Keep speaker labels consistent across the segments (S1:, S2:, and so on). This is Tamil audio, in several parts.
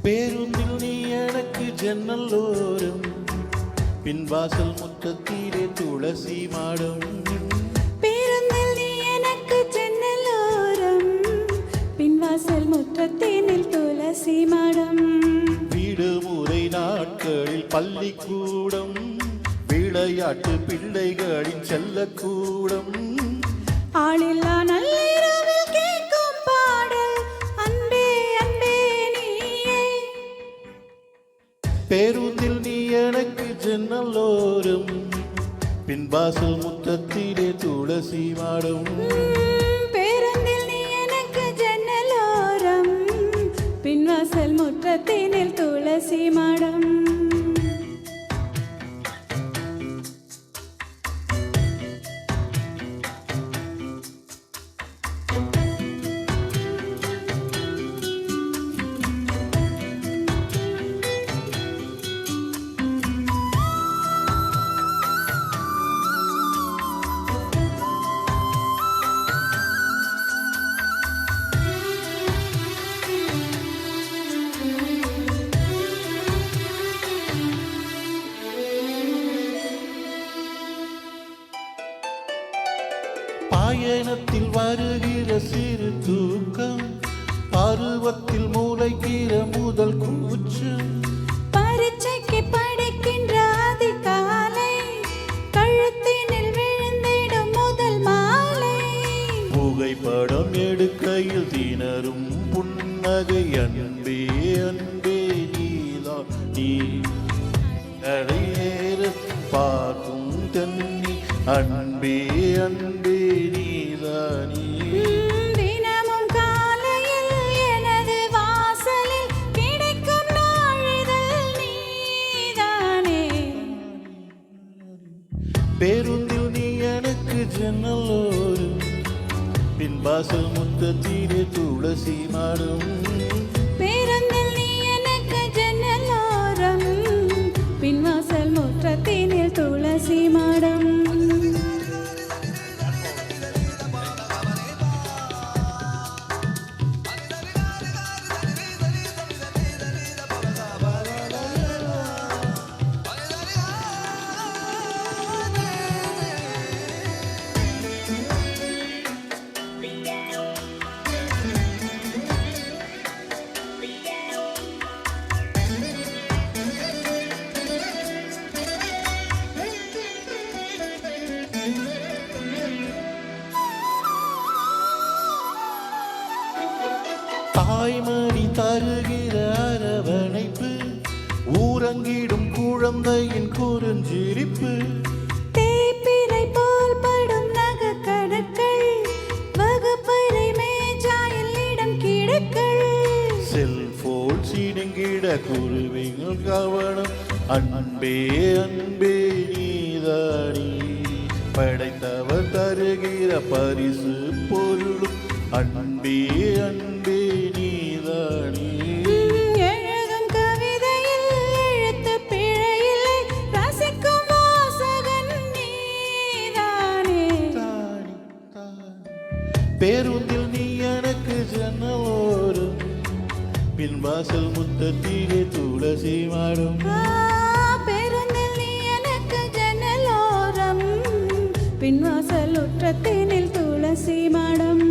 S1: பேருந்தில் நீ எனக்கு ஜன்னலோரம், பின்வாசல் முற்றத்திலே துளசி மாடம்.
S2: பேருந்தில் நீ எனக்கு ஜன்னலோரம், பின்வாசல் முற்றத்தினில் துளசி மாடம்.
S1: விடுமுறை நாட்களில் பள்ளிக்கூடம், விளையாட்டு பிள்ளைகளின் செல்லக்கூடம்.
S2: ஆளில்லா நள்ளிரவில் கேட்கும் பாடல் அன்பே அன்பே நீயே.
S1: பேருந்தில் நீ எனக்கு ஜன்னலோரம், பின்வாசல் முற்றத்திலே துளசி மாடம்.
S2: பேருந்தில் நீ எனக்கு ஜன்னலோரம், பின்வாசல் முற்றத்தினில் துளசி மாடம்.
S1: பயணத்தில் வருகிற சிறு தூக்கம், பருவத்தில் மூளைக்கிற முதல் கூச்சம்.
S2: பரீட்சைக்கு படிக்கின்ற அதிகாலை, கழுத்தினில் விழுந்திடும் முதல் மாலை.
S1: புகைப்படம் எடுக்கையில் திணறும் புன்னகை, அன்பே அன்பே நீதா நீ. அடையேற பார்க்கும் தண்ணி, அன்பே அன்பே நீதா நீ.
S2: தினமும் காலையில் எனது வாசலில் கிடைக்கும் நாளிதழ் நீதானே.
S1: பேருந்தில் நீ எனக்கு ஜன்னலோரம், பின்வாசல் முற்றத்திலே துளசி மாடம்.
S2: பேருந்தில் நீ எனக்கு ஜன்னலோரம், பின்வாசல் முற்றத்தினில் துளசி மாடம்.
S1: தாய்மணி தருகிற அரவணைப்பு, ஊரங்கிடும் குழந்தையின் குறுஞ்சிரிப்பு.
S2: தேய்பிறை போல் படும் நகக்கடற்கள், வகுப்பறை மேஜாயில் இடம் கிடக்கள்.
S1: செல்போன் சிடுங்கிட குருவிகள் கவனம், அன்பே அன்பே நீதானி. படைத்தவர் தருகிற பரிசு பொருளும், அன்பே அன்பே நீதானி.
S2: எழுதும் கவிதையில் எழுத்து பிழையில்லை, ரசிக்கும் வாசகன் நீதானே.
S1: பேருந்தில் நீ எனக்கு ஜன்னலோரம், பின்வாசல் முற்றத்திலே துளசி மாடம்.
S2: பேருந்தில் நீ எனக்கு ஜன்னலோரம், பின்வாசல் முற்றத்தினில் துளசி மாடம்.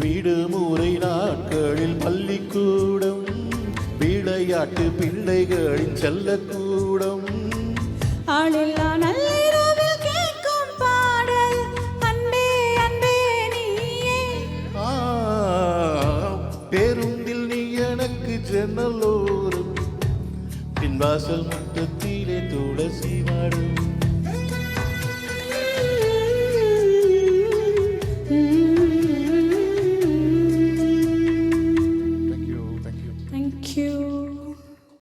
S1: விடுமுறை நாட்களில் பள்ளிக்கூடம், விளையாட்டு பிள்ளைகளின் செல்லக்கூடம்.
S2: ஆளில்லா நள்ளிரவில் கேட்கும் பாடல் அன்பே அன்பே நீயே.
S1: பேருந்தில் நீ எனக்கு ஜன்னலோரம், பின்வாசல் முற்றத்திலே துளசி மாடம்.